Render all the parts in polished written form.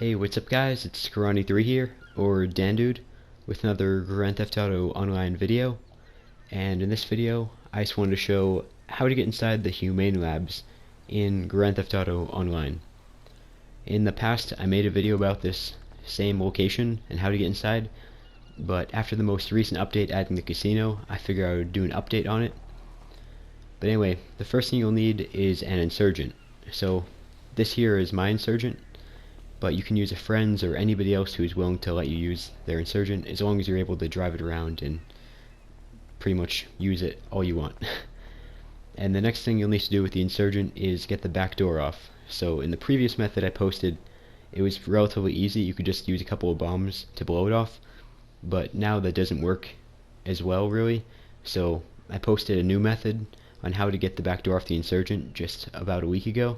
Hey, what's up guys? It's Karani3 here, or Dandude, with another Grand Theft Auto Online video. And in this video, I just wanted to show how to get inside the Humane Labs in Grand Theft Auto Online. In the past, I made a video about this same location and how to get inside, but after the most recent update adding the casino, I figured I would do an update on it. But anyway, the first thing you'll need is an insurgent. So this here is my insurgent, but you can use a friend's or anybody else who is willing to let you use their insurgent as long as you're able to drive it around and pretty much use it all you want. And the next thing you'll need to do with the insurgent is get the back door off. So in the previous method I posted, it was relatively easy. You could just use a couple of bombs to blow it off, but now that doesn't work as well really. So I posted a new method on how to get the back door off the insurgent just about a week ago,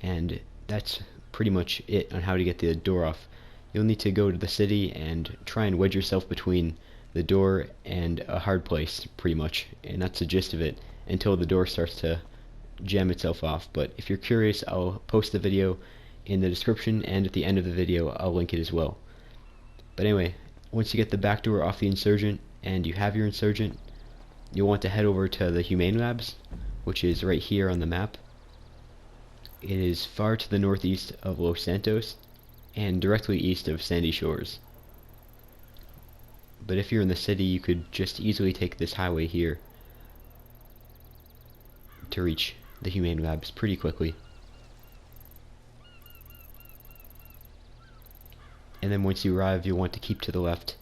and that's pretty much it on how to get the door off. You'll need to go to the city and try and wedge yourself between the door and a hard place, pretty much, and that's the gist of it until the door starts to jam itself off. But if you're curious, I'll post the video in the description, and at the end of the video I'll link it as well. But anyway, once you get the back door off the insurgent and you have your insurgent, you'll want to head over to the Humane Labs, which is right here on the map. It is far to the northeast of Los Santos and directly east of Sandy Shores. But if you're in the city, you could just easily take this highway here to reach the Humane Labs pretty quickly. And then once you arrive, you'll want to keep to the left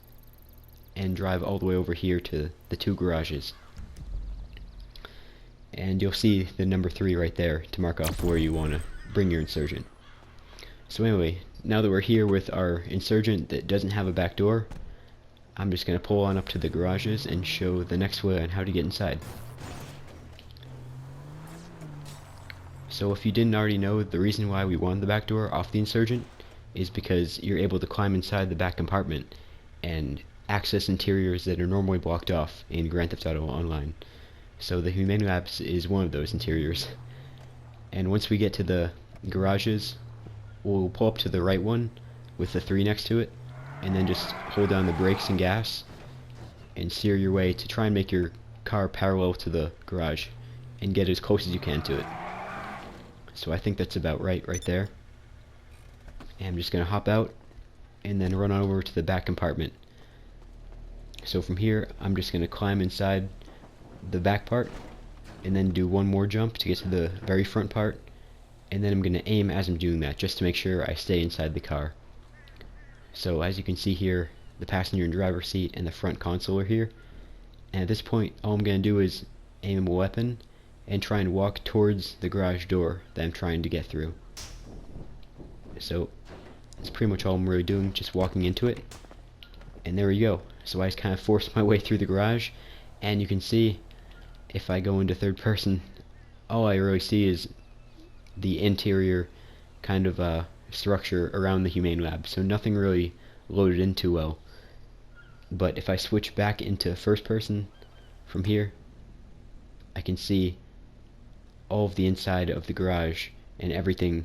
and drive all the way over here to the two garages. And you'll see the number 3 right there to mark off where you want to bring your insurgent. So anyway, now that we're here with our insurgent that doesn't have a back door, I'm just going to pull on up to the garages and show the next way on how to get inside. So if you didn't already know, the reason why we wanted the back door off the insurgent is because you're able to climb inside the back compartment and access interiors that are normally blocked off in Grand Theft Auto Online. So the Humane Labs is one of those interiors. And once we get to the garages, we'll pull up to the right one with the 3 next to it, and then just hold down the brakes and gas and steer your way to try and make your car parallel to the garage and get as close as you can to it. So I think that's about right there. And I'm just going to hop out and then run on over to the back compartment. So from here I'm just going to climb inside the back part and then do one more jump to get to the very front part, and then I'm going to aim as I'm doing that just to make sure I stay inside the car. So as you can see here, the passenger and driver seat and the front console are here, and at this point all I'm going to do is aim a weapon and try and walk towards the garage door that I'm trying to get through. So that's pretty much all I'm really doing, just walking into it, and there we go. So I just kind of forced my way through the garage, and you can see if I go into third person, all I really see is the interior kind of structure around the Humane Lab, so nothing really loaded in too well. But if I switch back into first person from here, I can see all of the inside of the garage and everything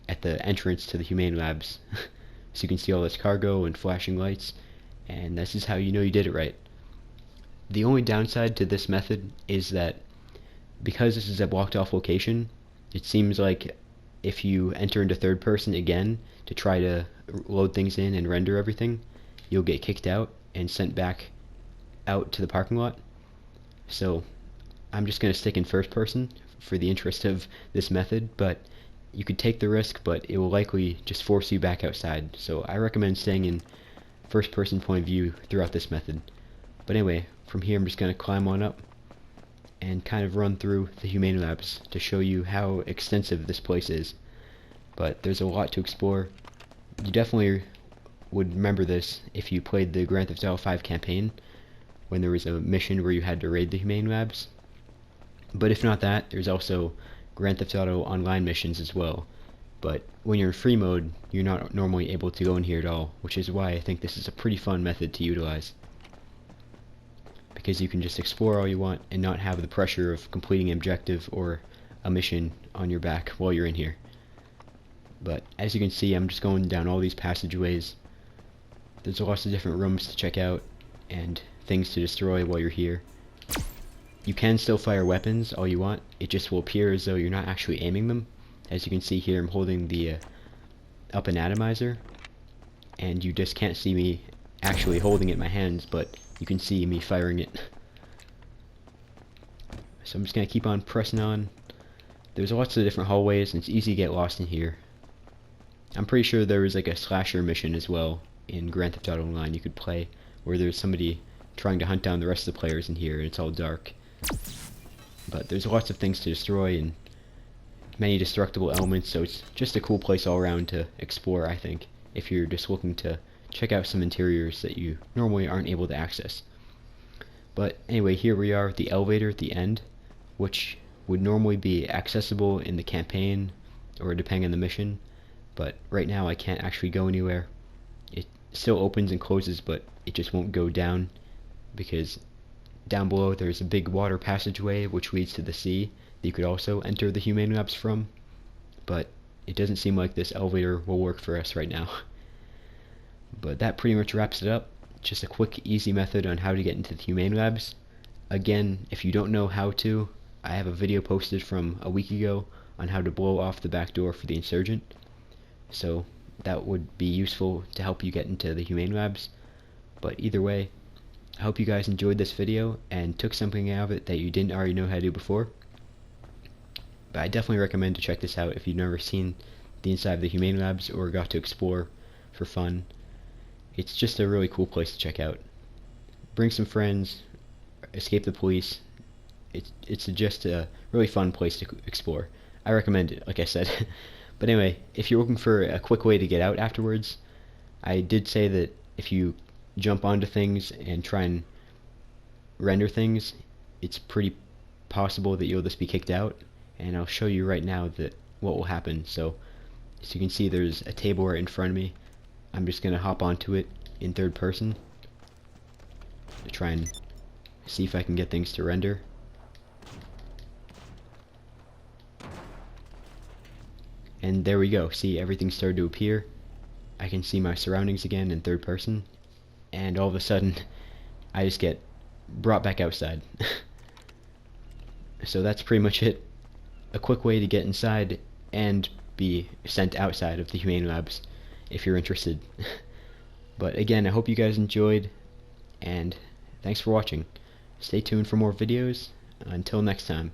at the entrance to the Humane Labs. So you can see all this cargo and flashing lights, and this is how you know you did it right. The only downside to this method is that because this is a blocked off location, it seems like if you enter into third person again to try to load things in and render everything, you'll get kicked out and sent back out to the parking lot. So I'm just going to stick in first person for the interest of this method, but you could take the risk, but it will likely just force you back outside. So I recommend staying in first person point of view throughout this method. But anyway, from here I'm just going to climb on up and kind of run through the Humane Labs to show you how extensive this place is. But there's a lot to explore. You definitely would remember this if you played the Grand Theft Auto 5 campaign, when there was a mission where you had to raid the Humane Labs. But if not that, there's also Grand Theft Auto Online missions as well. But when you're in free mode, you're not normally able to go in here at all, which is why I think this is a pretty fun method to utilize, because you can just explore all you want and not have the pressure of completing an objective or a mission on your back while you're in here. But as you can see, I'm just going down all these passageways. There's lots of different rooms to check out and things to destroy while you're here. You can still fire weapons all you want. It just will appear as though you're not actually aiming them. As you can see here, I'm holding the up and atomizer, and you just can't see me actually holding it in my hands, but you can see me firing it. So I'm just going to keep on pressing on. There's lots of different hallways, and it's easy to get lost in here. I'm pretty sure there was like a slasher mission as well in Grand Theft Auto Online you could play, where there's somebody trying to hunt down the rest of the players in here, and it's all dark. But there's lots of things to destroy and many destructible elements, so it's just a cool place all around to explore, I think, if you're just looking to check out some interiors that you normally aren't able to access. But anyway, here we are at the elevator at the end, which would normally be accessible in the campaign or depending on the mission, but right now I can't actually go anywhere. It still opens and closes, but it just won't go down, because down below there's a big water passageway which leads to the sea that you could also enter the Humane Labs from, but it doesn't seem like this elevator will work for us right now. But that pretty much wraps it up. Just a quick, easy method on how to get into the Humane Labs. Again, if you don't know how to, I have a video posted from a week ago on how to blow off the back door for the Insurgent, so that would be useful to help you get into the Humane Labs. But either way, I hope you guys enjoyed this video and took something out of it that you didn't already know how to do before. But I definitely recommend to check this out if you've never seen the inside of the Humane Labs or got to explore for fun. It's just a really cool place to check out. Bring some friends, escape the police. It's just a really fun place to explore. I recommend it, like I said. But anyway, if you're looking for a quick way to get out afterwards, I did say that if you jump onto things and try and render things, it's pretty possible that you'll just be kicked out, and I'll show you right now that what will happen. So as you can see, there's a table right in front of me. I'm just gonna hop onto it in third person to try and see if I can get things to render. And there we go. See, everything started to appear. I can see my surroundings again in third person, and all of a sudden I just get brought back outside. So that's pretty much it. A quick way to get inside and be sent outside of the Humane Labs if you're interested. But again, I hope you guys enjoyed, and thanks for watching. Stay tuned for more videos. Until next time.